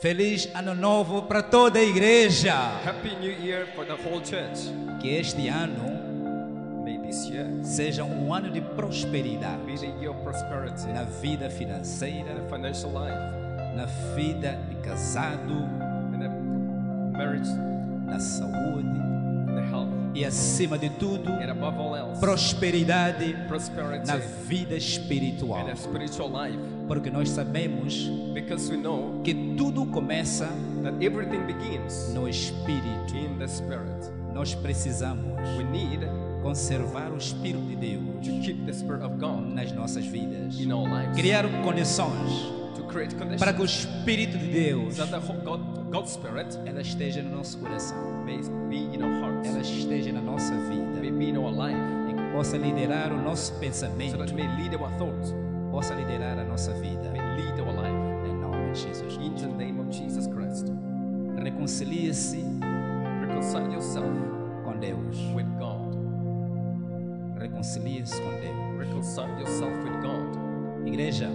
Feliz Ano Novo para toda a igreja. Happy New Year for the whole church. Que este ano May this year seja um ano de prosperidade be the year of prosperity na vida in financeira, the financial life, na vida de casado, in the marriage, na saúde in the health, e, acima de tudo, and above all else, prosperidade prosperity na vida espiritual. in the spiritual life. Porque nós sabemos Because we know que tudo começa that everything begins no espírito. in the spirit. Nós precisamos We need conservar o Espírito de Deus to keep the spirit of God nas nossas vidas. in our lives, Criar condições to create para que o conditions Espírito de Deus that the whole God's spirit ela esteja no nosso coração, may be in our hearts, ela esteja na nossa vida, may be in our life, e que possa liderar o nosso so pensamento, that it may lead our thoughts, possa liderar a nossa vida. may lead our life. Em nome de Jesus. In the name of Jesus Christ. Reconcilie-se Reconcile yourself com Deus. with God. Reconcilie-se com Deus. Reconcile yourself with God. Igreja,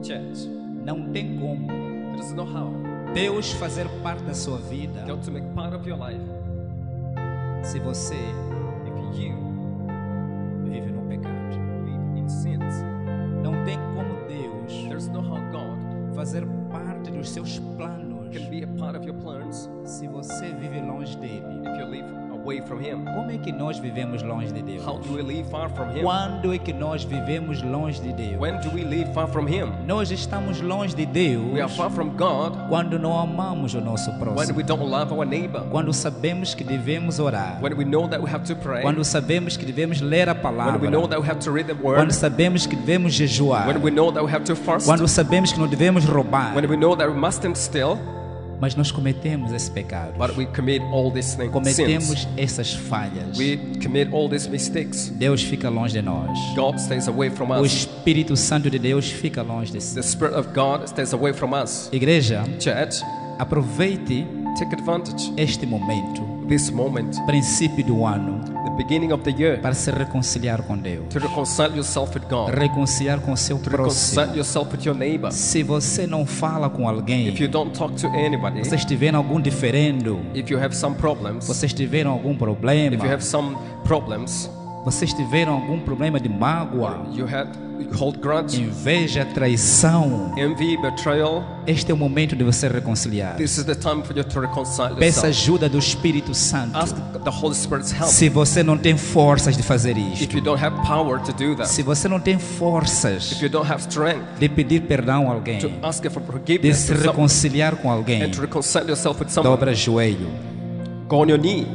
Church, não tem como there is no how Deus fazer parte da sua vida God to make part of your life se você if you vive no pecado. live in sins. Não tem como Deus There's no how God fazer parte dos seus planos can be a part of your plans se você vive longe dele. if you live away from Him. Como é que nós vivemos longe de Deus? How do we live far from Him? Quando é que nós vivemos longe de Deus? When do we live far from Him? Nós estamos longe de Deus We are far from God quando não amamos o nosso when próximo. we don't love our neighbor, Quando sabemos que devemos orar. when we know that we have to pray, Quando sabemos que devemos ler a when palavra. we know that we have to read the Quando Word, sabemos que devemos jejuar. when we know that we have to fast, Quando sabemos que não devemos roubar. when we know that we mustn't steal, Mas nós cometemos esse pecado. but we commit all these things, sins. Cometemos essas falhas. We commit all these mistakes. Deus fica longe de nós. God stays away from O us. Espírito Santo de Deus fica longe de si. The Spirit of God stays away from us. Igreja, Church, aproveite take advantage este momento, this moment, princípio do ano, the beginning of the year, para se reconciliar com Deus. to reconcile yourself with God, Reconciliar com seu to próximo. reconcile yourself with your neighbor. Se você não fala com alguém, If you don't talk to anybody, vocês tiveram algum diferendo, if you have some problems, vocês tiveram algum problema, if you have some problems, vocês tiveram algum problema de mágoa, you hold grudge, inveja, traição, envy, betrayal, este é o momento de você reconciliar. this is the time for you to reconcile Peça yourself. ajuda do Espírito Santo. Ask the Holy Spirit's help. Se você não tem forças de fazer If isto, you don't have power to do that, se você não tem forças if you don't have strength de pedir perdão a alguém, to ask for de forgiveness se to someone, reconciliar com alguém, and to reconcile yourself with someone, dobra joelho, go on your knee,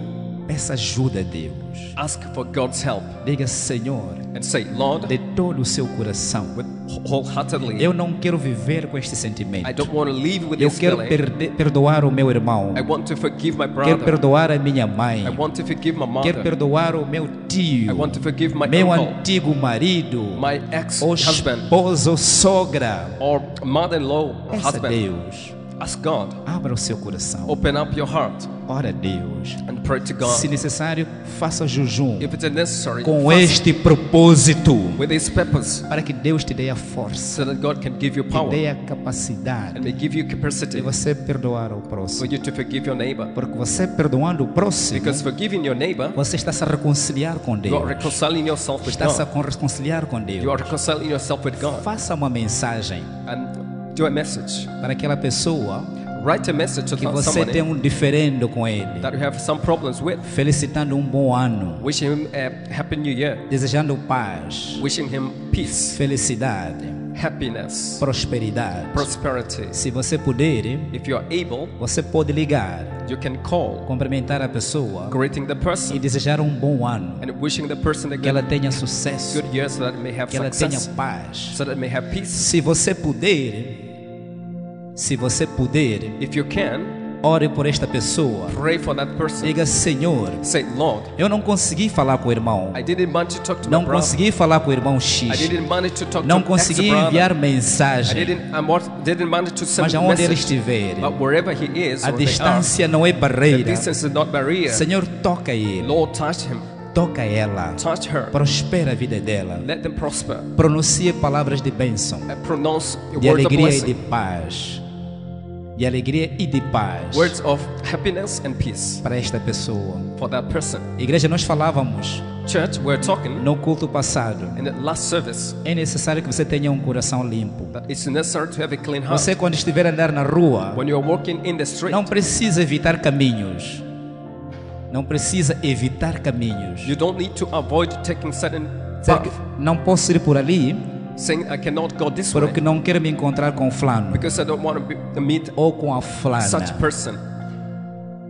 peça ajuda a Deus. ask for God's help, Diga, Senhor, and say, Lord, de todo o seu coração, with wholeheartedly, eu não quero viver com este sentimento. I don't want to live with Eu this quero feeling. perdoar o meu irmão. I want to forgive my Quero brother. perdoar a minha mãe. I want to forgive my Quero mother. perdoar o meu I tio, want to forgive my meu uncle, antigo marido, my o ex-husband, esposo ou sogra. or mother-in-law, Peça a husband. Deus. Ask God. Abra o seu coração. Open up your heart Ora a Deus. and pray to Se God. necessário, faça jejum If it's necessary, com fast este propósito, with His purpose, para que Deus te dê a força, so that God can give you te power dê a capacidade and may give you de capacity você perdoar o for próximo. you to forgive your neighbor. Porque você perdoando o próximo, Because forgiving your neighbor, você está se a reconciliar com you Deus. are reconciling yourself with Está se a God. reconciliar com You Deus. are reconciling yourself with God. Faça uma mensagem And do a message. para aquela pessoa Write a message to que você tem someone diferendo com ele, that you have some problems with. felicitando bom ano, Wishing him a happy new year. desejando paz, Wishing him peace, felicidade, happiness, prosperidade. prosperity. Se você puder, If you are able, você pode ligar, you can call, cumprimentar a pessoa greeting the e person desejar um bom ano, and wishing the person a que ela good, tenha sucesso, good year so that it may have que ela tenha success, paz. so that it may have peace. Se você puder, If you can, ore por esta pessoa. pray for that person. Diga, Senhor, Say, Lord, eu não consegui falar com o irmão, I didn't manage to talk to my não brother. consegui falar com o irmão I X, didn't manage to talk não to consegui ex-brother. enviar I mensagem, didn't manage to send mas a aonde ele message. estiver, But wherever he is, a or they are, distância não é the barreira. distance is not barrier. Senhor, toca ele, Lord, touch him, toca ela, touch her. prospera a vida dela, Let them prosper. pronuncie palavras de bênção, Pronounce de words of alegria e de blessing paz. de alegria e de paz words of happiness and peace para esta pessoa. for that person. Igreja, nós falávamos Church, we're talking no culto passado. in the last service É necessário que você tenha um coração limpo. that it's necessary to have a clean heart. Você, quando estiver a andar na rua, When you're walking in the street, não precisa evitar caminhos. Não precisa evitar caminhos. you don't need to avoid taking certain Dizer que path, não posso ir por ali saying I cannot go this way porque não quero me encontrar com fulano because I don't want to meet ou com a such fulana person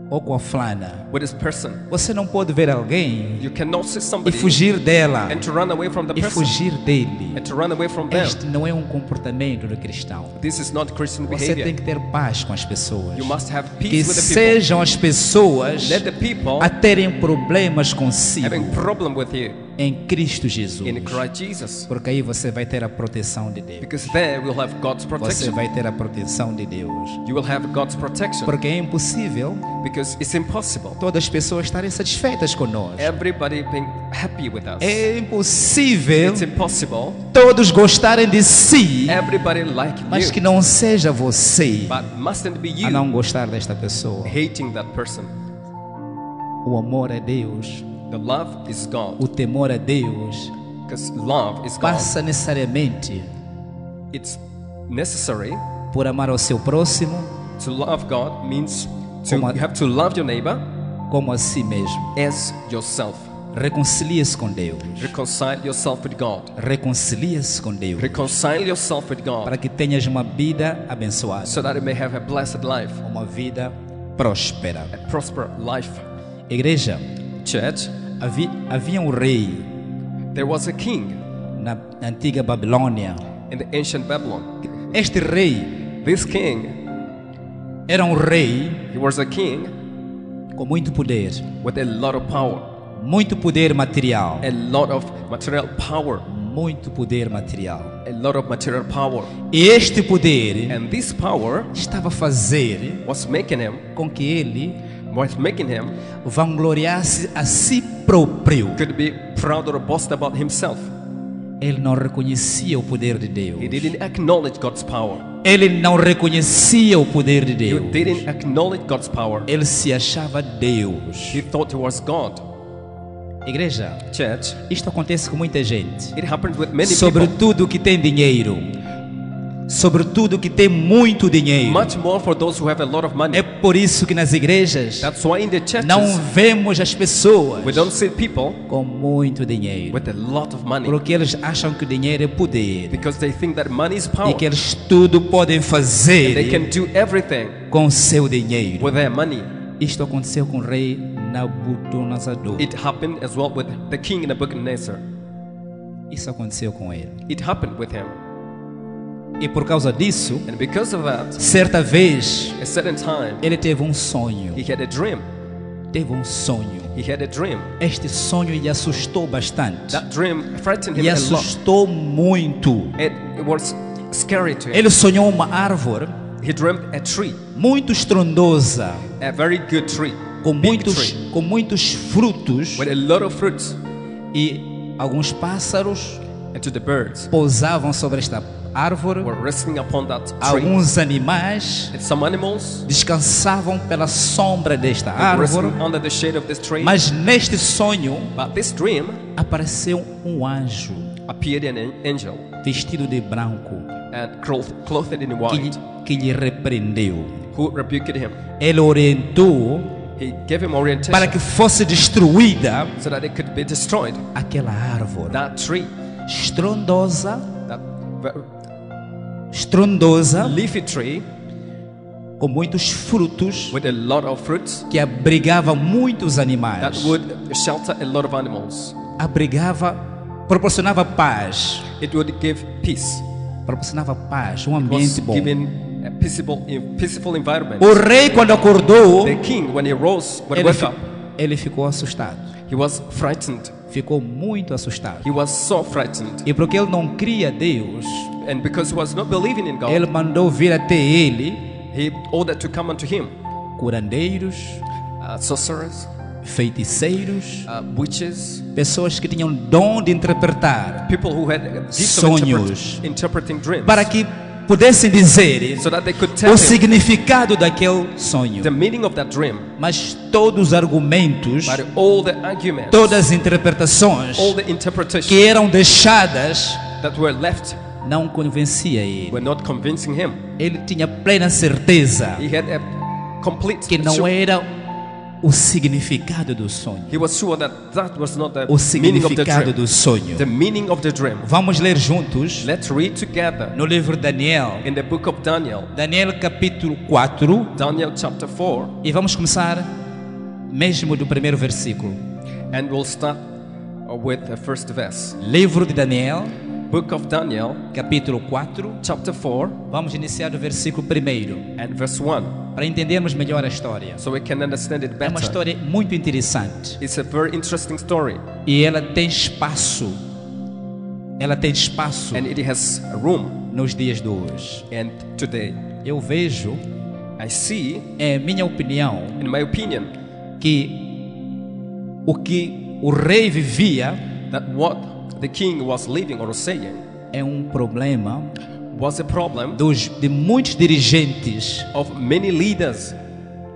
ou com a fulana. with this person. Você não pode ver alguém You cannot see e somebody fugir dela and to run away from the e person fugir dele. and to run away from them. Este não é um comportamento do cristão. This is not Christian Você tem behavior. que ter paz com as pessoas. You must have Que peace with the people. sejam as pessoas Let the people a terem problemas consigo having problem with you em Cristo Jesus. in Christ Jesus, Porque aí você vai ter a proteção de Deus. because there we'll have God's Você protection. vai ter a proteção de Deus. You will have God's protection Porque é impossível because it's impossible. todas as pessoas estarem satisfeitas conosco. Everybody being happy with us. É impossível It's impossible. todos gostarem de si, Everybody like mas que you, não seja você but mustn't be a you não gostar desta pessoa. hating that person. O amor é Deus, The love is God, o temor é Deus. because love is God. Passa necessariamente It's necessary por amar ao seu próximo to love God means Como a- you have to love your neighbor como a si mesmo. as yourself. Reconcilie-se com Deus. Reconcile yourself with God. Reconcilie-se com Deus Reconcile yourself with God para que tenhas uma vida abençoada, so that you may have a blessed life, uma vida próspera. a prosperous life. Igreja, Church, havia um rei there was a king na antiga Babilônia. in the ancient Babylon. Este rei This king, era um rei he was a king com muito poder, with a lot of power, muito poder material, a lot of material power, muito poder material. a lot of material power. E este poder And this power estava a fazer was making him vangloriar-se a si próprio. could be proud or boast about himself. Ele não reconhecia o poder de Deus. He didn't acknowledge God's power. Ele não reconhecia o poder de He Deus. didn't acknowledge God's power. Ele se achava Deus. He thought he was God. Igreja, Church, isto acontece com muita gente. it happened with many people. Sobretudo que tem dinheiro. Sobretudo que tem muito dinheiro. Much more for those who have a lot of money. É por isso que nas igrejas That's why in the churches não vemos as pessoas we don't see people com muito dinheiro. with a lot of money Porque eles acham que o dinheiro é poder. because they think that money is E power. que eles tudo podem They fazer can do everything com seu dinheiro. with their money. Isto aconteceu com o rei Nabucodonosor. It happened as well with the king Nebuchadnezzar. Isso aconteceu com ele. It happened with him. E por causa disso, And because of that, certa vez, a certain time, ele teve um sonho. he had a dream. Teve um sonho. He had a dream. Este sonho lhe assustou bastante. That dream frightened him Lhe a lot. assustou muito. It was scary to him. Ele sonhou uma árvore He dreamed a tree, muito estrondosa, a very good tree, com big tree, muitos frutos, with a lot of fruits. e alguns pássaros And to the birds pousavam sobre esta árvore. were resting upon that tree. Alguns animais And some animals descansavam pela sombra desta were árvore. resting under the shade of this tree. Mas neste sonho But this dream apareceu um anjo appeared an angel vestido de branco and clothed in white, que lhe repreendeu. who rebuked him. Ele orientou He gave him orientation para que fosse destruída so that it could be destroyed. aquela árvore That tree, estrondosa, that estrondosa, leafy tree com muitos frutos, with a lot of fruits que abrigava muitos that animais. would shelter a lot of animals. Abrigava, proporcionava paz, It would give peace. proporcionava paz, um It was ambiente bom. giving a peaceful environment. O rei, quando acordou, The king, when he rose, when he ele, woke fi- up, ele ficou assustado. he was frightened. Ficou muito assustado. He was so frightened. E porque ele não cria Deus, And because he was not believing in God, ele mandou vir até ele he ordered to come unto him curandeiros, sorcerers, feiticeiros, witches, pessoas que tinham dom de interpretar, people who had a gift of sonhos, interpreting dreams, para que pudessem dizer so that they could tell o him significado daquele sonho. the meaning of that dream. Mas todos os argumentos, But all the arguments, todas as interpretações all the interpretations que eram deixadas that were left não convencia ele. were not convincing him. Ele tinha plena certeza He had a complete que não era o significado do sonho. He was sure that that was not the O meaning of the significado dream. do sonho. The meaning of the dream. Vamos ler juntos Let's read together no livro de Daniel, in the book of Daniel, Daniel capítulo 4, Daniel chapter 4, e vamos começar mesmo do primeiro versículo. and we'll start with the first verse. Livro de Daniel, Book of Daniel, capítulo 4, chapter 4, vamos iniciar do versículo 1, and verse 1, para entendermos melhor a história. so we can understand it É uma better. história muito interessante It's a very interesting story, e ela tem espaço. Ela tem espaço and it has a room. nos dias de hoje. And today, Eu vejo, I see, é minha opinião, in my opinion, que o rei vivia that what the king was living or saying é um problema was a problem de muitos dirigentes of many leaders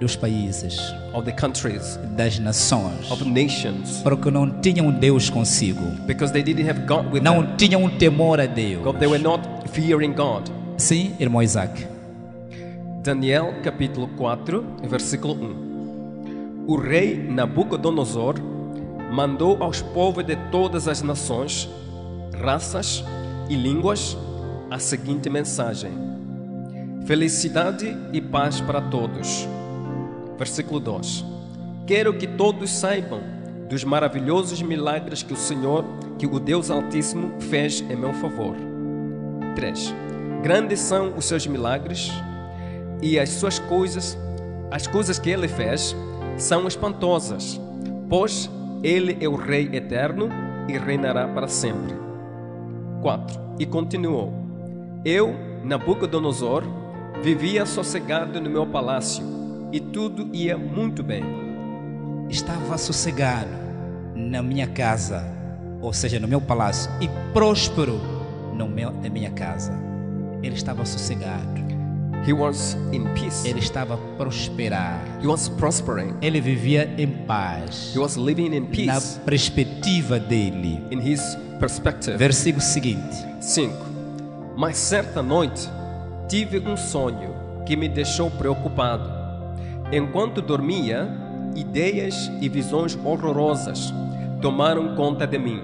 dos países, of the countries, das nações, of nations, porque não tinham Deus consigo, because they didn't have God with them. não tinham temor a Deus. God, they were not fearing God. Sim, irmão Isaac. Daniel capítulo 4, versículo 1. O rei Nabucodonosor mandou aos povos de todas as nações, raças e línguas a seguinte mensagem: felicidade e paz para todos. Versículo 2. Quero que todos saibam dos maravilhosos milagres que o Deus Altíssimo fez em meu favor. 3. Grandes são os seus milagres e as coisas que ele fez são espantosas, pois ele é o Rei eterno e reinará para sempre. 4. E continuou: eu, Nabucodonosor, vivia sossegado no meu palácio e tudo ia muito bem. Estava sossegado na minha casa, ou seja, no meu palácio, e próspero na minha casa. Ele estava sossegado. He was in peace. Ele estava a prosperar. He was prospering. Ele vivia em paz. He was living in Na peace perspectiva dele. in his perspective. Versículo seguinte. 5. Mas certa noite tive um sonho que me deixou preocupado. Enquanto dormia, ideias e visões horrorosas tomaram conta de mim.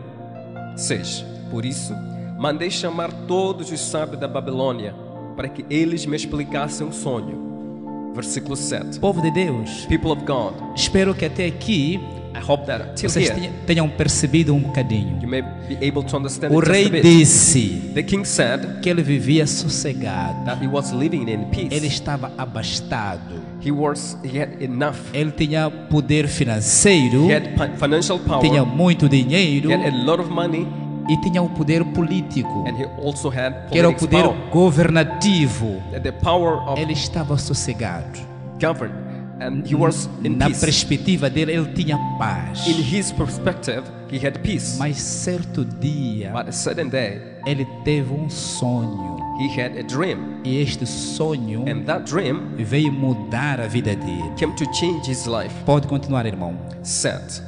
6. Por isso, mandei chamar todos os sábios da Babilônia para que eles me explicassem o sonho. Versículo 7. Povo de Deus, People of God, espero que até aqui I hope that till vocês here tenham percebido um bocadinho. you may be able to understand O it just rei a bit. disse The king said que ele vivia sossegado. that he was living in peace. Ele estava abastado. He had enough. Ele tinha poder financeiro, He had financial power. tinha muito dinheiro He had a lot of money, e tinha o poder político, and he also had que era o politics poder power. governativo. The power of Ele estava sossegado. govern, and he was in Na peace. perspectiva dele, ele tinha paz. In his perspective, he had peace. Mas certo dia, But a certain day, ele teve um sonho. he had a dream, E este sonho and that dream veio mudar a vida dele. came to change his life. Pode continuar, irmão. 7.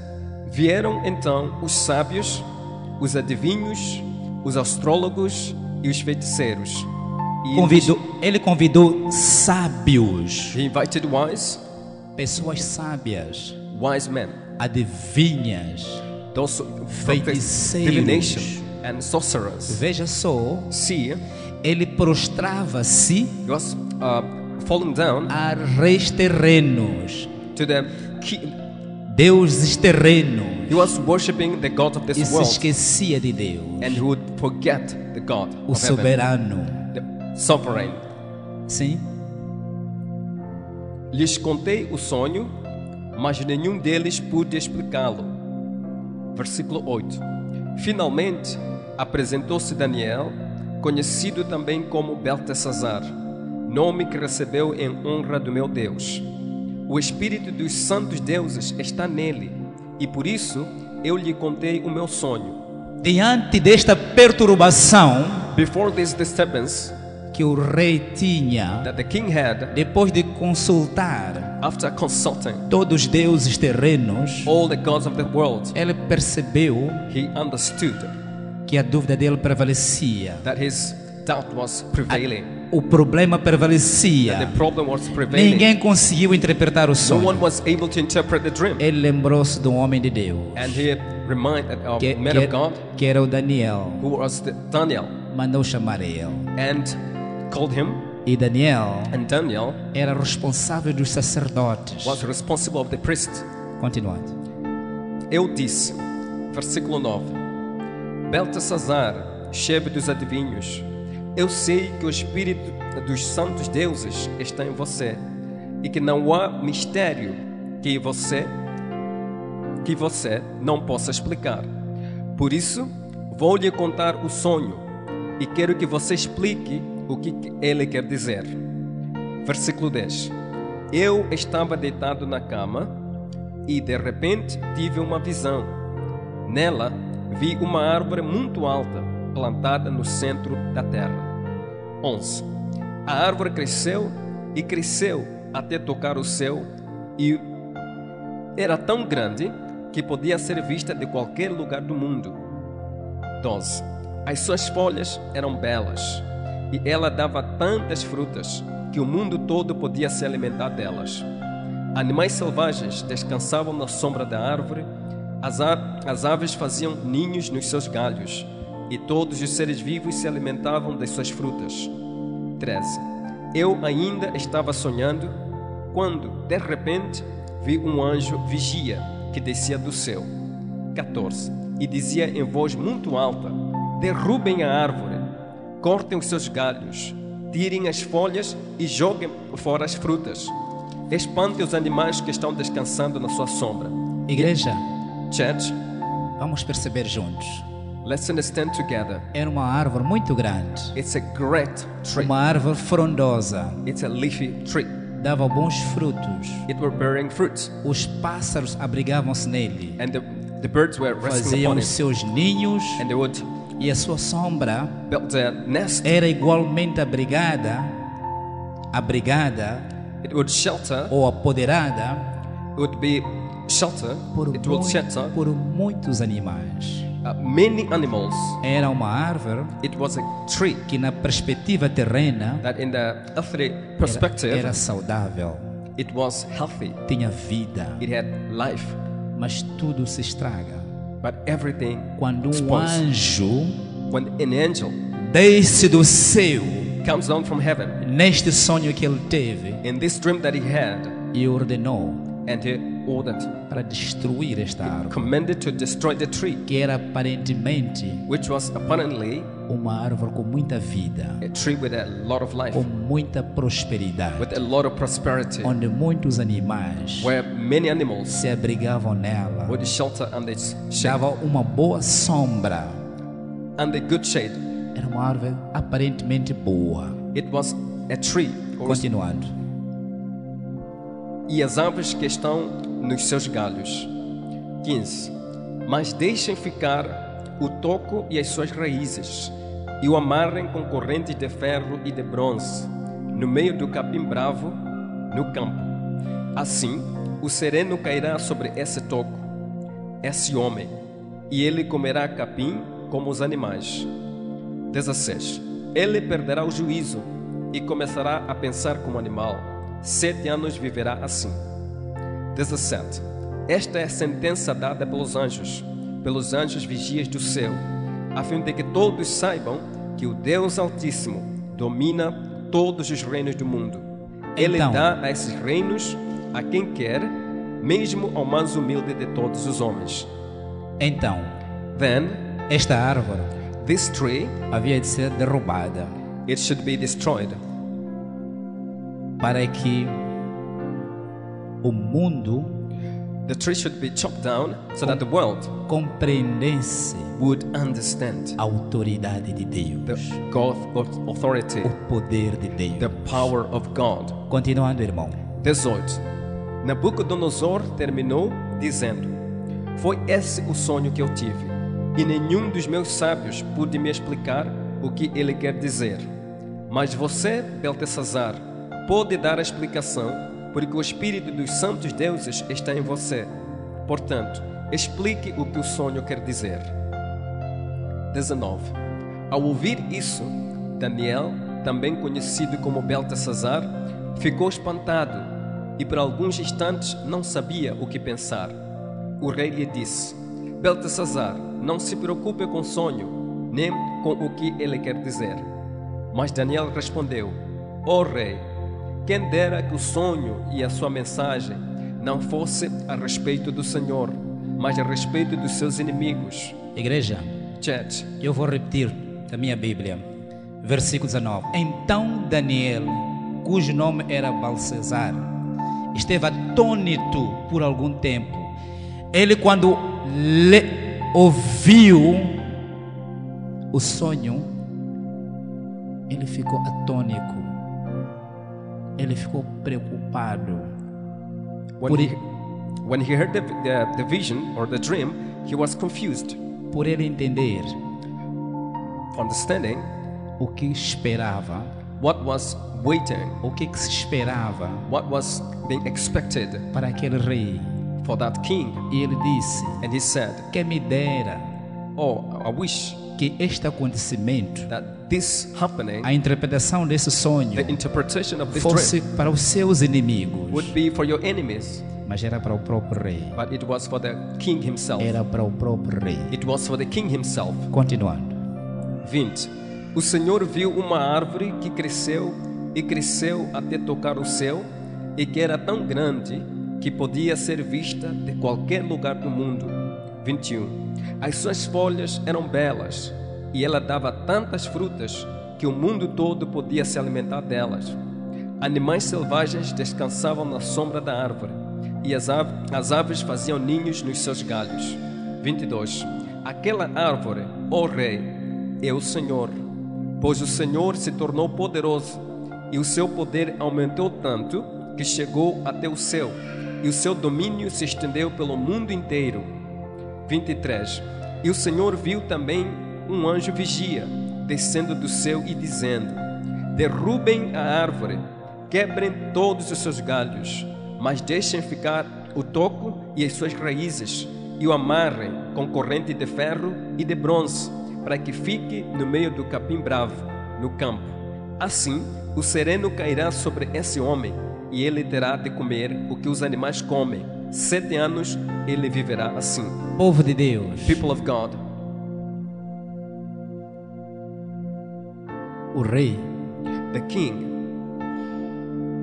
Vieram então os sábios, os adivinhos, os astrólogos e os feiticeiros. E Ele convidou sábios, he invited pessoas sábias, wise men, adivinhas. those Feiticeiros. divination and sorcerers. Veja só, See, ele prostrava-se he was falling down a reis terrenos, to the deuses terrenos, he was worshiping the God of e this se world, esquecia de Deus, and he would forget the God o of heaven, soberano. the sovereign. Sim? Lhes contei o sonho, mas nenhum deles pôde explicá-lo. Versículo 8. Finalmente apresentou-se Daniel, conhecido também como Beltesazar, nome que recebeu em honra do meu Deus. O espírito dos santos deuses está nele, e por isso eu lhe contei o meu sonho. Diante desta perturbação Before this disturbance que o rei tinha, that the king had, depois de consultar after consulting todos os deuses terrenos, all the gods of the world, ele percebeu he understood que a dúvida dele prevalecia. that his doubt was prevailing. O problema prevalecia. The problem was prevailing. Ninguém conseguiu interpretar o No sonho. one was able to interpret the dream. Ele lembrou-se de um homem de Deus, And he reminded of que, man que, of God, que era o Daniel. who was Daniel, Mandou chamar ele. and called him. E Daniel And Daniel era responsável dos sacerdotes. was responsible of the priest. Continuando. Eu disse, versículo 9: Beltesazar, chefe dos adivinhos, eu sei que o espírito dos santos deuses está em você e que não há mistério que você não possa explicar. Por isso, vou lhe contar o sonho e quero que você explique o que ele quer dizer. Versículo 10. Eu estava deitado na cama e de repente tive uma visão. Nela vi uma árvore muito alta, plantada no centro da terra. 11. A árvore cresceu e cresceu até tocar o céu e era tão grande que podia ser vista de qualquer lugar do mundo. 12. As suas folhas eram belas e ela dava tantas frutas que o mundo todo podia se alimentar delas. Animais selvagens descansavam na sombra da árvore, as aves faziam ninhos nos seus galhos e todos os seres vivos se alimentavam das suas frutas. 13. Eu ainda estava sonhando quando, de repente, vi um anjo vigia que descia do céu. 14. E dizia em voz muito alta: derrubem a árvore, cortem os seus galhos, tirem as folhas e joguem fora as frutas. Espantem os animais que estão descansando na sua sombra. Igreja, Church, vamos perceber juntos. let's understand together. Era uma árvore muito grande, It's a great tree. uma árvore frondosa, It's a leafy tree. dava bons frutos. It were bearing fruits, Os pássaros abrigavam-se nele, and the birds were resting faziam upon os it, seus ninhos and they would e a sua sombra build their nest. era igualmente abrigada It would shelter. ou apoderada It would be shelter. It would shelter por muitos animais. many animals. Era uma árvore It was a tree que na perspectiva terrena that, in the earthly perspective, era saudável, it was healthy. tinha vida, It had life, mas tudo se estraga but everything quando um spoils. anjo When an angel desce do céu comes down from heaven, neste sonho que ele teve in this dream that he had, e ordenou and he ordered, para destruir esta árvore, commanded to destroy the tree, que era aparentemente which was apparently uma árvore com muita vida, a tree with a lot of life, com muita prosperidade, with a lot of prosperity, onde muitos animais where many animals se abrigavam nela, would shelter under its shade, dava uma boa sombra. under good shade. Era uma árvore aparentemente boa. It was a tree. Continuando. E as aves que estão nos seus galhos. 15. Mas deixem ficar o toco e as suas raízes, e o amarrem com correntes de ferro e de bronze, no meio do capim bravo, no campo. Assim, o sereno cairá sobre esse toco, esse homem, e ele comerá capim como os animais. 16. Ele perderá o juízo e começará a pensar como animal. 7 anos viverá assim. 17. Esta é a sentença dada pelos anjos vigias do céu, a fim de que todos saibam que o Deus Altíssimo domina todos os reinos do mundo. Ele Então, dá a esses reinos a quem quer, mesmo ao mais humilde de todos os homens. Então, Then, esta árvore this tree, havia de ser derrubada it should be destroyed, para que o mundo the tree should be chopped down so that the world compreendesse would understand a autoridade de the Deus, God authority, o poder de the Deus. power of God. Continuando, irmão. 18. Nabucodonosor terminou dizendo: foi esse o sonho que eu tive, e nenhum dos meus sábios pôde me explicar o que ele quer dizer. Mas você, Beltesazar, pode dar a explicação, porque o Espírito dos Santos Deuses está em você. Portanto, explique o que o sonho quer dizer. 19. Ao ouvir isso, Daniel, também conhecido como Beltesazar, ficou espantado e por alguns instantes não sabia o que pensar. O rei lhe disse: Beltesazar, não se preocupe com o sonho, nem com o que ele quer dizer. Mas Daniel respondeu: Ó rei, quem dera que o sonho e a sua mensagem não fosse a respeito do Senhor, mas a respeito dos seus inimigos. Igreja, Church, eu vou repetir da minha Bíblia, versículo 19. Então Daniel, cujo nome era Beltesazar, esteve atônito por algum tempo. Ele, quando ouviu o sonho, ele ficou atônico, ele ficou preocupado. when he heard the vision or the dream, he was confused, Por ele entender understanding o que esperava, what was waiting, o que se esperava what was being expected para aquele rei. for that king. E ele disse: And he said, que me dera oh, I wish que este acontecimento, that this happening, a interpretação desse sonho, the interpretation of this fosse dream, para os seus inimigos, would be for your enemies, mas era para o próprio rei. but it was for the king himself. Era para o próprio rei. It was for the king himself. Continuando. 20. O Senhor viu uma árvore que cresceu e cresceu até tocar o céu, e que era tão grande que podia ser vista de qualquer lugar do mundo. 21. As suas folhas eram belas, e ela dava tantas frutas que o mundo todo podia se alimentar delas. Animais selvagens descansavam na sombra da árvore, e as aves faziam ninhos nos seus galhos. 22. Aquela árvore, ó rei, é o Senhor, pois o Senhor se tornou poderoso, e o seu poder aumentou tanto que chegou até o céu, e o seu domínio se estendeu pelo mundo inteiro. 23. E o Senhor viu também um anjo vigia, descendo do céu e dizendo: derrubem a árvore, quebrem todos os seus galhos, mas deixem ficar o toco e as suas raízes, e o amarrem com corrente de ferro e de bronze, para que fique no meio do capim bravo, no campo. Assim, o sereno cairá sobre esse homem, e ele terá de comer o que os animais comem. 7 anos ele viverá assim. Povo de Deus, People of God, o rei the king,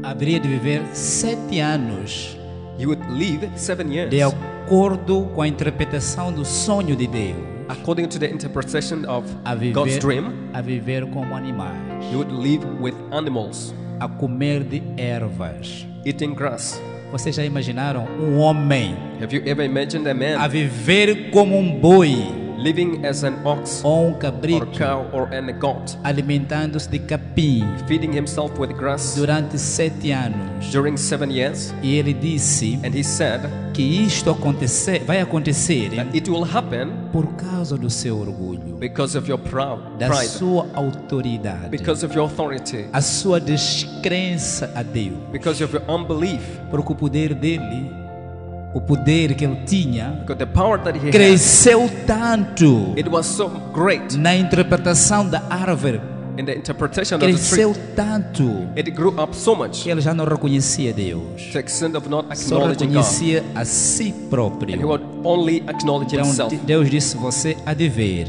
haveria de viver 7 anos, he would live 7 years. de acordo com a interpretação do sonho de Deus, According to the interpretation of a God's dream, viver como animais, he would live with animals, a comer de ervas. eating grass. Vocês já imaginaram um homem Have you ever imagined a a man viver como um boi living as an ox ou um or cabrito, cow or a goat, alimentando-se de capim feeding himself with grass durante 7 anos? during 7 years? E ele disse And he said que isto vai acontecer that it will happen por causa do seu orgulho, because of your da pride, sua autoridade, because of your authority, a sua descrença a Deus, because of your unbelief, porque o poder dele, o poder que ele tinha, because the power that he had, cresceu tanto it was so great na interpretação da árvore, in the interpretation of the tree. cresceu tanto It grew up so much que ele já não reconhecia Deus, to the extent of not só acknowledging God, reconhecia a si and he próprio. would only acknowledge Então himself. Deus disse: você há de ver.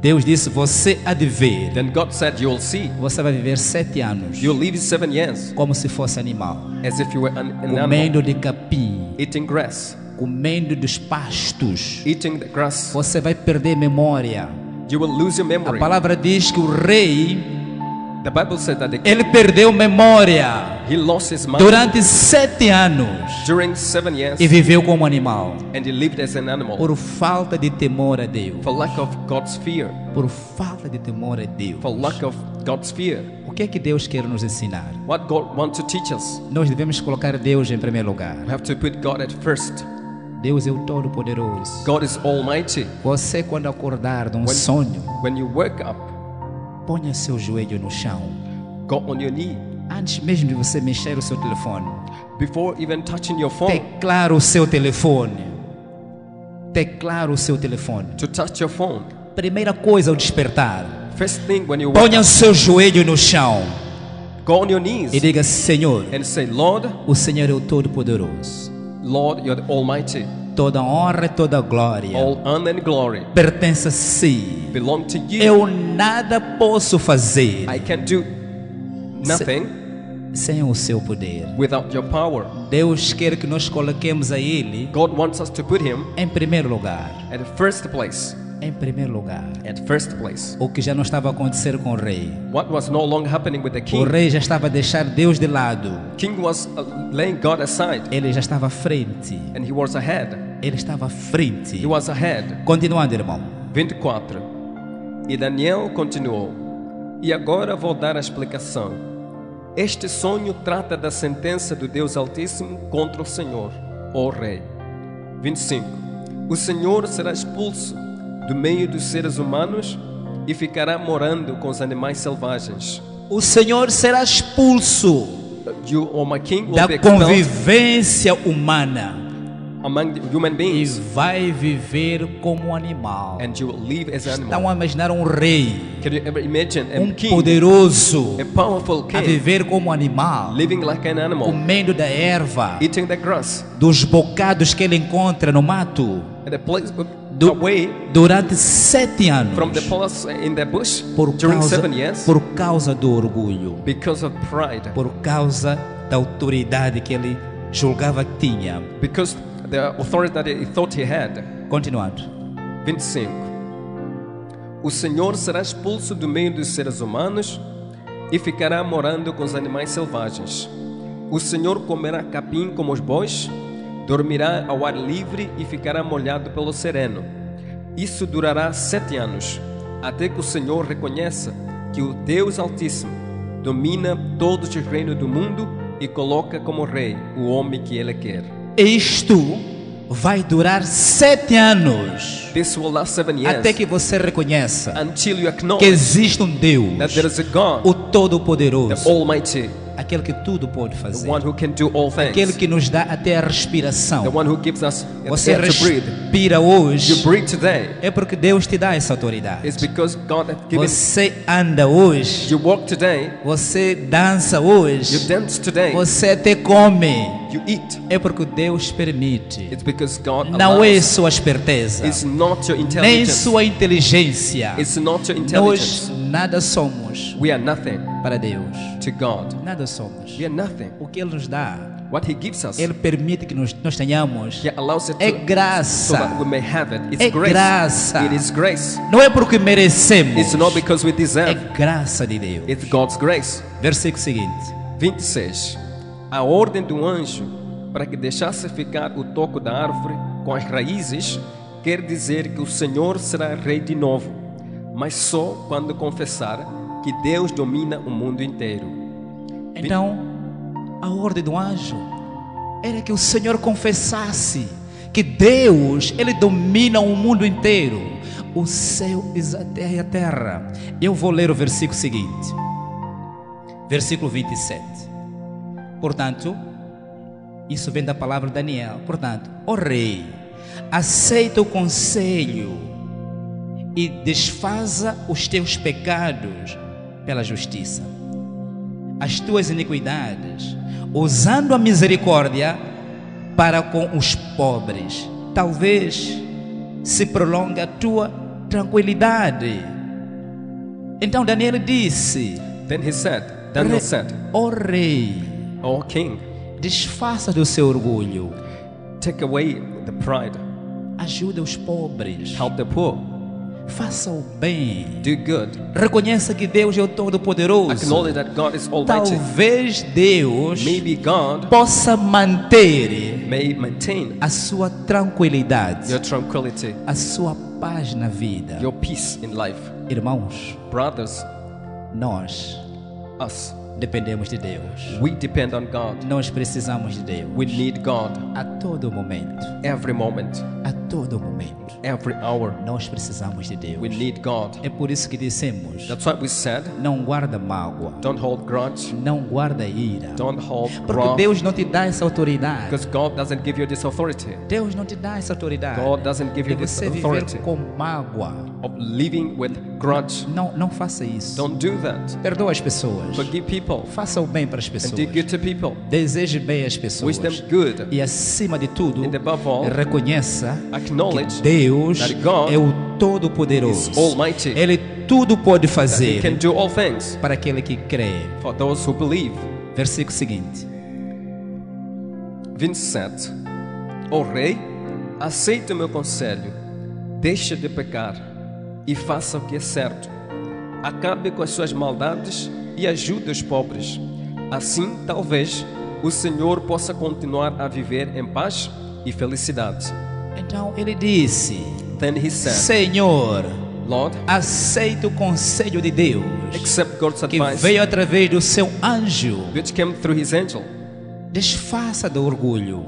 Deus disse: você há de ver. Then God said, you will see, Você vai viver 7 anos you'll live 7 years como se fosse animal, as if you were an animal, comendo de capim, eating grass, comendo dos pastos. eating the grass. Você vai perder memória. You will lose your A memory. palavra diz que o rei, The Bible said that the king, ele perdeu memória he lost his mind durante 7 anos during 7 years, e viveu como animal, and he lived as an animal por falta de temor a Deus. for lack of God's fear, Por falta de temor a Deus. for lack of God's fear. O que é que Deus quer nos ensinar? What God wants to teach us, Nós devemos colocar Deus em primeiro lugar. we have to put God at first. Deus é o Todo-Poderoso. God is almighty. Você, quando acordar de um sonho, When you wake up ponha seu joelho no chão. Go on your knee. Antes mesmo de você mexer o seu telefone, Before even touching your phone, teclar o seu telefone. Teclar o seu telefone. to touch your phone. Primeira coisa ao despertar, First thing when you wake ponha o up, seu joelho no chão go on your knees e diga: Senhor, and say, Lord, o Senhor é o Todo-Poderoso. Lord, you're the Almighty. Toda honra e toda glória All honor and glory pertence a si. belong to you. Eu nada posso fazer I can't do nothing sem o seu poder. without your power. Deus quer que nós coloquemos a Ele God wants us to put him em primeiro lugar. at the first place. Em primeiro lugar. At first place. O que já não estava a acontecer com o rei. What was no longer happening with the O king? rei já estava a deixar Deus de lado. King was laying God aside, Ele já estava à frente. and he was ahead. Ele estava à frente. He was ahead. Continuando, irmão. 24. E Daniel continuou: E agora vou dar a explicação. Este sonho trata da sentença do Deus Altíssimo contra o Senhor, ó Rei. 25. O Senhor será expulso do meio dos seres humanos e ficará morando com os animais selvagens. O Senhor será expulso You, O my King, will da be expelled convivência humana among the human e beings, vai viver como um animal. and you will live as an Estão animal. a imaginar um rei, Can you ever imagine a king, poderoso, a powerful a king, viver como um animal, living like an animal, comendo da erva, eating the grass, dos bocados que ele encontra no mato, at a place Do- away durante 7 anos, from the palace in the bush por during causa, 7 years por causa do orgulho, because of pride, por causa da autoridade que ele julgava que tinha. because the authority that he thought he had. Continuando. 25. O Senhor será expulso do meio dos seres humanos e ficará morando com os animais selvagens. O Senhor comerá capim como os bois, dormirá ao ar livre e ficará molhado pelo sereno. Isso durará 7 anos, até que o Senhor reconheça que o Deus Altíssimo domina todos os reinos do mundo e coloca como rei o homem que ele quer. Isto vai durar 7 anos This will last 7 years até que você reconheça until you que acknowledge existe um Deus, that there is a God, o the Todo-Poderoso, Almighty, aquele que tudo pode the fazer, one who can do all aquele things, que nos dá até a the respiração. one who gives us the Você air to breathe. respira You hoje, breathe today. é porque Deus te dá essa autoridade. It's because God has given. Você anda hoje, You walk today. você dança You hoje, dance today. você até come, You eat. é porque Deus permite. It's because God Não é allows. sua esperteza, It's not your nem intelligence. sua inteligência. It's not your Nós intelligence. nada somos We are nothing para Deus. to God. Nada somos. We are nothing. O que Ele nos dá, What He gives us, Ele permite que nós tenhamos. He allows it É to, so that graça. we may have it. It's É grace. graça. It is grace. Não é porque merecemos. It's not because we É deserve. graça de Deus. It's God's grace. Versículo seguinte. 26. A ordem do anjo para que deixasse ficar o toco da árvore com as raízes quer dizer que o Senhor será rei de novo, mas só quando confessar que Deus domina o mundo inteiro. Então, a ordem do anjo era que o Senhor confessasse que Deus, Ele domina o mundo inteiro, o céu e a terra. Eu vou ler o versículo seguinte, versículo 27. Portanto, isso vem da palavra de Daniel. Portanto, ó rei, aceita o conselho e desfaza os teus pecados pela justiça, as tuas iniquidades, usando a misericórdia para com os pobres. Talvez se prolongue a tua tranquilidade. Então Daniel disse: Daniel said, ó rei, O king, desfaça do seu orgulho, take away the pride, ajuda os pobres, help the poor, faça o bem, do good, reconheça que Deus é o Todo-Poderoso. acknowledge that God is almighty. Talvez Deus Maybe God possa manter may maintain a sua tranquilidade, your tranquility, a sua paz na vida. your peace in life. Irmãos, Brothers, nós us, dependemos de Deus. we depend on God. Nós precisamos de Deus. We need God A todo momento. every moment, A todo momento. every hour. Nós precisamos de Deus. We need God. É por isso que dissemos: That's why we said, não guarda mágoa, don't hold grudge, não guarda ira. don't hold Porque wrath, Deus não te dá essa autoridade. because God doesn't give you this authority. Deus não te dá essa autoridade. God doesn't give De you this você viver authority com mágoa. of living with grudge. Não faça isso. Don't do that. Perdoa as pessoas. Forgive people Faça o bem para as and pessoas. do good to people. Deseje bem às pessoas. Wish them good. E acima de tudo, And above all, reconheça acknowledge que Deus that God é o Todo-Poderoso. is Almighty, Ele tudo pode that He fazer can do all things para aquele que crê. for those who believe. Versículo seguinte. 27. Ó Rei, aceita o meu conselho, deixa de pecar e faça o que é certo. Acabe com as suas maldades e ajude os pobres. Assim, talvez, o Senhor possa continuar a viver em paz e felicidade. Então ele disse: Then he said, Senhor, Lord, aceita o conselho de Deus accept God's que advice, veio através do seu anjo. which came through his angel. Desfaça do orgulho.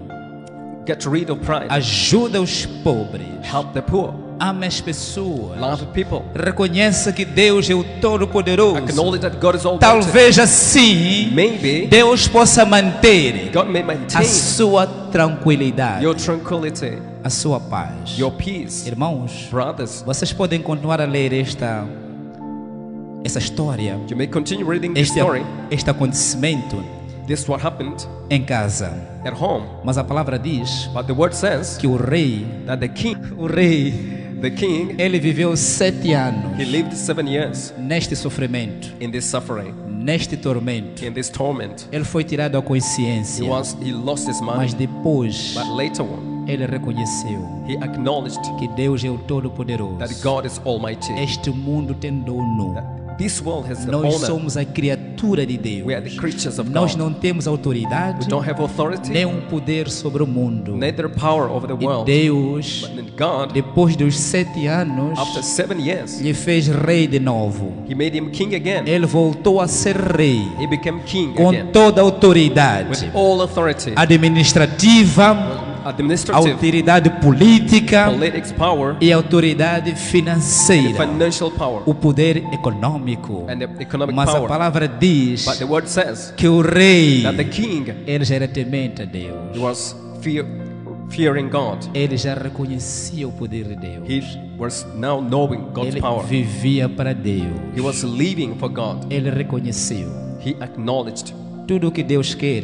Get rid of pride. Ajuda os pobres. Help the poor. Ame as pessoas. Love people. Reconheça que Deus é o Todo-Poderoso. Acknowledge that God is Almighty. Talvez assim Maybe Deus possa manter God may a maintain sua tranquilidade, your tranquility, a sua paz. your peace. Irmãos, Brothers, vocês podem continuar a ler essa história, you may continue reading this story. este acontecimento This is what happened em casa. at home. Mas a palavra diz But the word says que o rei, that the king, ele viveu 7 anos he lived 7 years neste sofrimento, in this suffering, neste tormento. in this torment. Ele foi tirado a consciência, He lost his mas mind, depois but later on, ele reconheceu he acknowledged que Deus é o Todo-Poderoso. that God is Almighty. Este mundo tem dono. This world has the Nós owner. somos a criatura de Deus. We are the creatures of Nós God. não temos autoridade We don't have authority, nem um poder sobre o mundo. neither power over the E world. Deus, But then God, depois dos 7 anos, after 7 years, lhe fez rei de novo. he made him king again. Ele voltou a ser rei He became king com again toda a autoridade with all authority, administrativa, administrative, autoridade política politics power, e autoridade financeira, financial power, o poder econômico. and the economic Mas a power. palavra diz But the word says que o rei, that the king, ele já era temente a he Deus. was fearing God. Ele já reconhecia o poder de Deus. He was now knowing God's Ele power. vivia para Deus. He was living for God. Ele reconheceu. He acknowledged Tudo o que Deus quer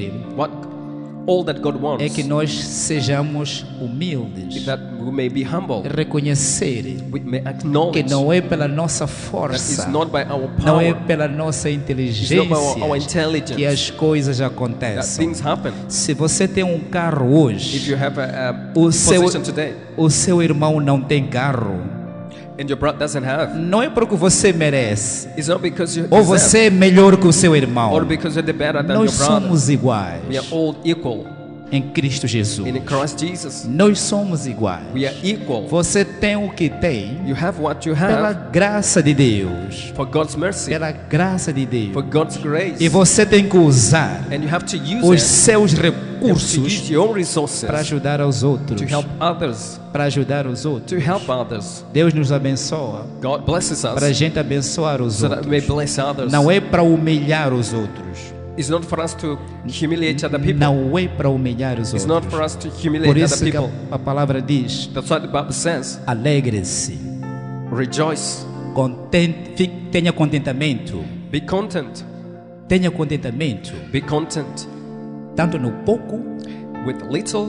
all that God é wants, que nós sejamos humildes. that we may be humble. Reconhecer We may que acknowledge não é pela nossa that it's força, not by our não é power, pela nossa it's inteligência not by our que intelligence as coisas that acontecem. things happen. Se você tem um carro If hoje, you have a o seu, position today o seu irmão não tem carro, and your brother doesn't have, não é porque você merece, it's not because you ou deserve, você é melhor que o seu irmão. or because you're better than your Nós brother. somos iguais We are all equal em Cristo Jesus. in Christ Jesus. Nós somos iguais. We are equal. Você tem o que tem You have what you pela have graça de Deus. for God's mercy, Pela graça de Deus. for God's grace, E você tem que usar and you have to use os it. seus You have to recursos use your own resources para ajudar aos outros. to help others. Para ajudar os To outros. help others. Deus nos abençoa God blesses para a us gente abençoar os so that we may outros. bless others. Não é para humilhar os outros. It's not for us to humiliate other people. Não é para humilhar os It's not outros. for us to Por humiliate isso other que people. a palavra diz: That's what the Bible says. alegre-se, Rejoice. tenha contentamento, Be content. tenha contentamento, Be content tanto no pouco with little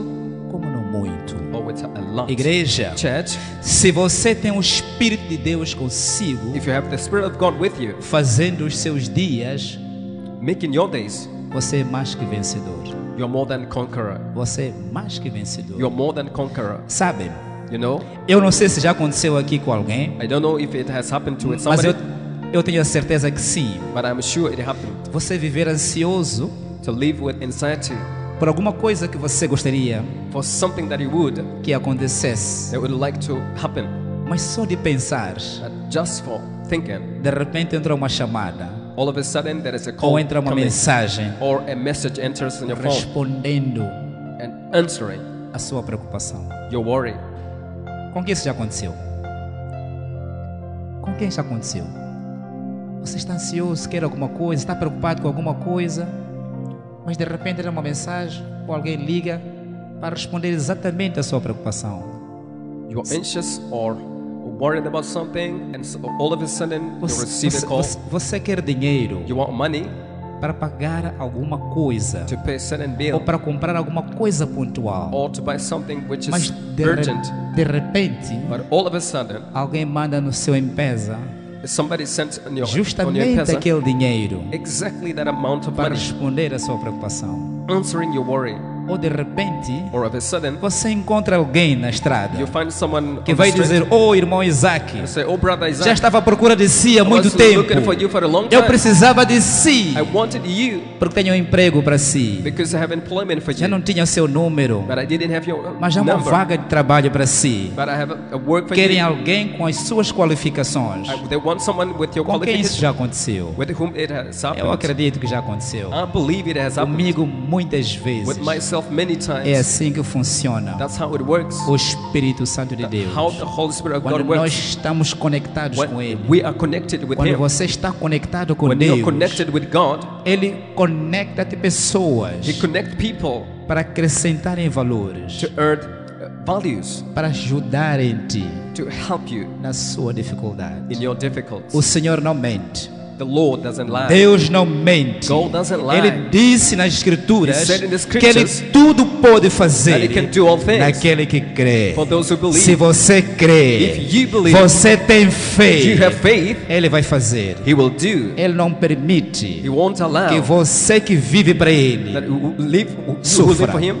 como no muito. or with a lot. Igreja, Church, se você tem o Espírito de Deus consigo, if you have the Spirit of God with you, fazendo os seus dias, making your days, você é mais que vencedor. you're more than conqueror. Você é mais que vencedor. You're more than conqueror. Sabe, You know? eu não sei se já aconteceu aqui com alguém, I don't know if it has happened to mas somebody, eu tenho a certeza que sim. but I'm sure it happened. Você viver ansioso To live with anxiety por alguma coisa que você gostaria for something that you would, que acontecesse, that would like to happen, mas só de pensar, just for thinking, de repente entra uma chamada all of a sudden there is a call ou entra uma coming, mensagem or a message enters in your phone, respondendo and answering a sua preocupação. your worry. Com quem isso já aconteceu? Com quem isso aconteceu? Você está ansioso, quer alguma coisa, está preocupado com alguma coisa, mas de repente dá uma mensagem ou alguém liga para responder exatamente a sua preocupação. You are anxious or worried about something, and so all of a sudden you receive a call. Você quer dinheiro You want money para pagar alguma coisa to pay a certain ou bill para comprar alguma coisa pontual, or to buy something which mas is urgent. de repente But all of a sudden, alguém manda no seu M-Pesa somebody sent on your justamente M-Pesa aquele dinheiro exactly that amount of para money, responder à sua preocupação. answering your worry. Ou de repente Or of a sudden, você encontra alguém na estrada you find someone que on vai the street dizer: "Oh, irmão Isaac, and say, "Oh, brother já Isaac, estava à procura de si há I muito was tempo. looking for you for a long Eu time. precisava de si I wanted you porque tenho um emprego para si. because I have employment for Já you, não tinha seu número, but I didn't have your mas já há uma number. vaga de trabalho para si. But I have a work for Querem you. alguém com as suas qualificações. They want someone with your Com quem isso qualifications, já aconteceu? with whom it has Eu happened. acredito que já aconteceu. I believe it has happened. Comigo muitas vezes. With myself many É times. assim que funciona That's how it works. o Espírito Santo de Deus. How the Holy Spirit of God Quando nós works. estamos conectados com When Ele, we are connected with quando Him, você está conectado com when you're Deus, connected with God, Ele conecta-te pessoas He connects people para acrescentarem valores, to earn values, para ajudarem-te to help you na sua dificuldade. in your difficulties. O Senhor não mente. The Lord doesn't lie. Deus não mente. God doesn't lie. Ele disse nas Escrituras He said in the que Ele Scriptures tudo pode that fazer He can do all things naquele que crê. for those who believe. Se você crê, If you believe, você tem fé, you have faith, Ele vai fazer. He will do. Ele não permite He won't allow que você que vive para Ele that who live Sofra. for Him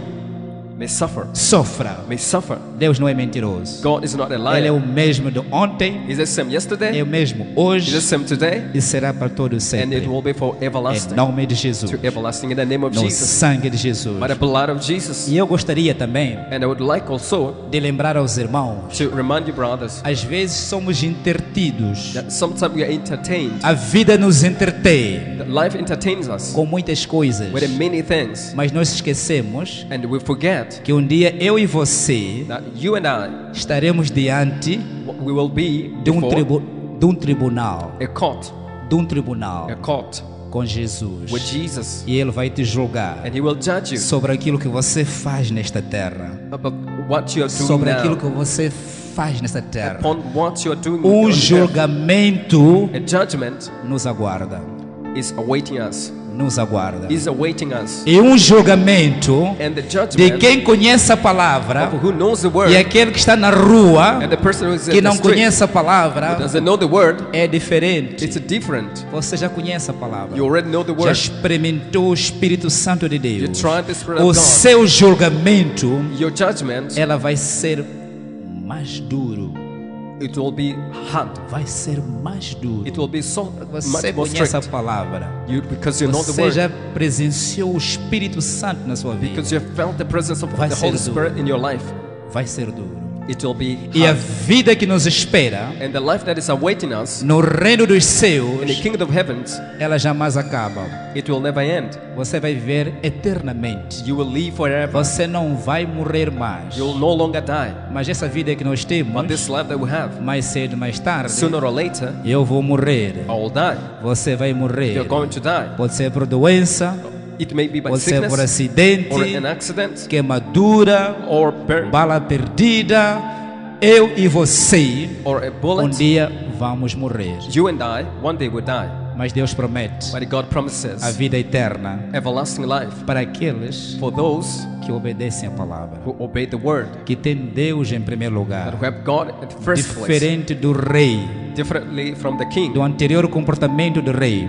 may suffer. sofra. May suffer. Deus não é mentiroso. God is not a Ele é liar. o mesmo de ontem, He's the same yesterday, é o mesmo He's hoje the same today, e será para todos and sempre. it will be for Em everlasting. nome de Jesus. To everlasting in the name of No Jesus. sangue de Jesus. By the blood of Jesus. E eu gostaria também And I would like also de lembrar aos irmãos, to remind you, brothers, às vezes somos entretidos. that sometimes we are entertained. A vida nos entretém That life entertains us com muitas coisas, with many things, mas nós esquecemos and we forget que um dia eu e você that you and I, estaremos diante we will be de um, before de um tribunal, a court com Jesus. with Jesus, E Ele vai te julgar and He will judge you sobre aquilo que você faz nesta terra, about what you are doing sobre aquilo now, que você faz nesta terra. upon what you are doing. Um on earth. julgamento A judgment nos aguarda, is awaiting us. nos aguarda. Is awaiting us, E um julgamento and the de judgment quem conhece a palavra of who knows the word, e aquele que está na rua and the person who is que in the não street conhece a palavra doesn't know the word. é diferente. It's different. Você já conhece a palavra, You already know the já word. experimentou o Espírito Santo de You Deus. tried the Spirit O of God. seu julgamento, Your judgment, ela vai ser mais duro, it will be hard. vai ser mais duro. It will be so Você much more conhece a strict. palavra, Because you know the você word. já presenciou o Espírito Santo na sua vida. Because you have felt the presence of Vai the ser Holy duro. Spirit in your life. Vai ser duro. It will be E a hard. vida que nos espera And the life that is awaiting us no reino dos in the céus, kingdom of heavens, ela jamais acaba. it will never end. Você vai viver eternamente. You will live forever. Você não vai morrer mais. You will no longer die. Mas essa vida que nós temos, But this life that we have, mais cedo, mais tarde, sooner or later, eu vou morrer. I will die. Você vai morrer. You're going to die. Pode ser por doença, It may be by pode ser por sickness, acidente, or an accident, queimadura, or burn, bala perdida. Eu e você, or a um bullet. dia vamos morrer. You and I, one day will die. Mas Deus promete But God a promises vida eterna everlasting life para aqueles for those que obedecem a palavra, who obey the word, que tem Deus em primeiro lugar, that who have God at the first place, diferente do rei, differently from the king, do anterior comportamento do rei.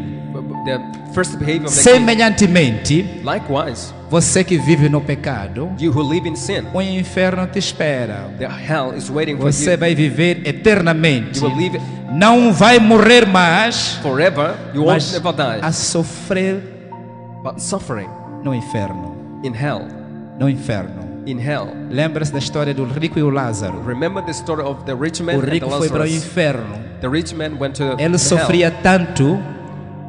the first behavior of the king. Semelhantemente, Likewise, você que vive no pecado, you who live in sin, o inferno te espera. the hell is waiting for Você you. vai viver eternamente. You will live Não vai morrer mais, forever. You won't mas never die, a sofrer but suffering no inferno. in hell. No inferno. In hell. Lembra-se da história do rico e o Lázaro. Remember the story of the rich man O and the rico foi para o Lazarus. inferno. The rich man went to Ele the sofria tanto, hell.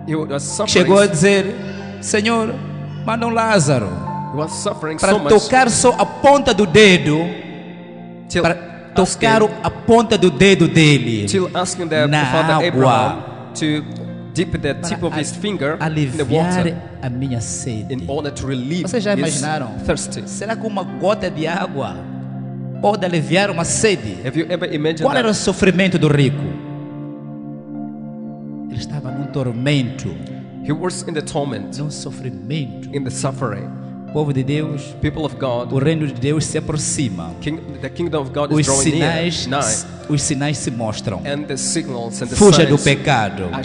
He was suffering. chegou a dizer: Senhor, manda um Lázaro. He was suffering para so much tocar só a ponta do dedo, till para tocar a ponta do dedo dele asking the na father água, Abraham to dip the tip of para his finger in the aliviar water a minha sede. in order to relieve Vocês já his imaginaram? thirsty. Será que uma gota de água pode aliviar uma sede? Have you ever imagined Qual era o that? sofrimento do rico? Ele estava num tormento, He was in the torment, num sofrimento. in the suffering. Povo de Deus, People of o God, reino de Deus se aproxima. the kingdom of God is Os drawing near, sinais, nigh, os sinais se mostram. and the signals and the Fuja do signs pecado. are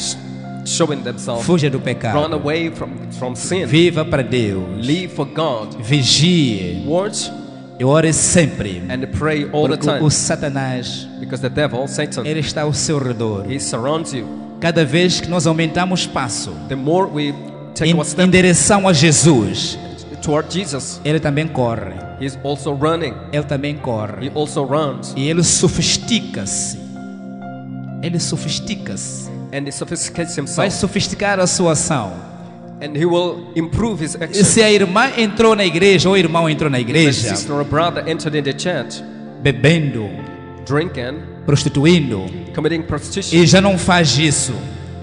showing themselves. Fuja do Run pecado. away from sin. Viva para Deus. Live for God. Vigie. Watch E ore sempre. and pray all the Porque time. o Satanás, Because the devil, Satan, ele está ao seu redor. he surrounds you. Cada vez que nós aumentamos passo The more we take em our step direção a Jesus, toward Jesus, ele também corre. he's also running. Ele também corre. He also runs. E ele sofistica-se. Ele sofistica-se. And he sophisticates Vai himself. sofisticar a sua ação. And he will improve his E actions. se a irmã entrou na igreja ou o irmão entrou na The igreja, sister or brother entered in the church, bebendo, drinking, prostituindo, committing prostitution, e já não faz isso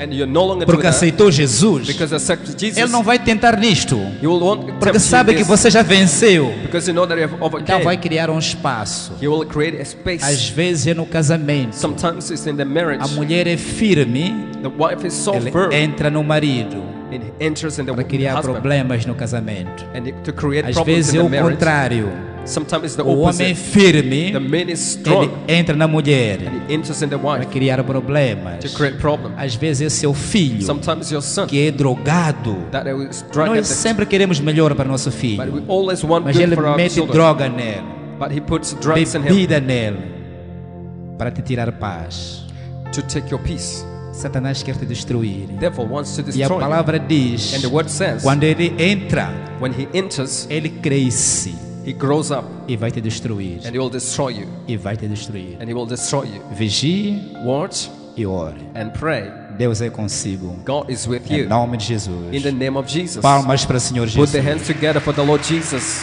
and you're no longer doing porque that aceitou Jesus, because you accepted Jesus, ele não vai tentar nisto, he will want porque tempt sabe you que this, você já venceu. because you know that you have Então overcome. vai criar um espaço. He will create a space. Às vezes é no casamento. Sometimes it's in the marriage. A mulher é firme, The wife is so ele firm entra no marido and enters in the para criar husband, problemas no casamento. and to create Às problems vezes in é the o marriage. contrário. Sometimes it's the O homem opposite. firme, The man is strong ele entra na mulher and he enters in the para wife criar problemas. to create problems. Às vezes é seu filho Sometimes your son que é drogado. that is drug Nós addict, sempre queremos melhor para nosso but filho, we always want mas good ele for our mete children. droga nele, But he puts drugs in him bebida nele, para te tirar paz. to take your peace. Satanás quer te destruir. Devil wants to E a destroy you. palavra diz, And the word says, quando ele entra, when he enters, ele cresce he grows up e vai te destruir. and he will destroy you. E vai te destruir. And he will destroy you. Vigie Watch e ore. and pray. Deus é consigo. God is with Em you. nome de Jesus. In the name of Jesus. Palmas para o Senhor Put Jesus. the hands together for the Lord Jesus.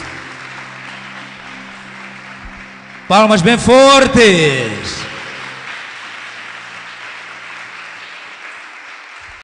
Palmas bem fortes.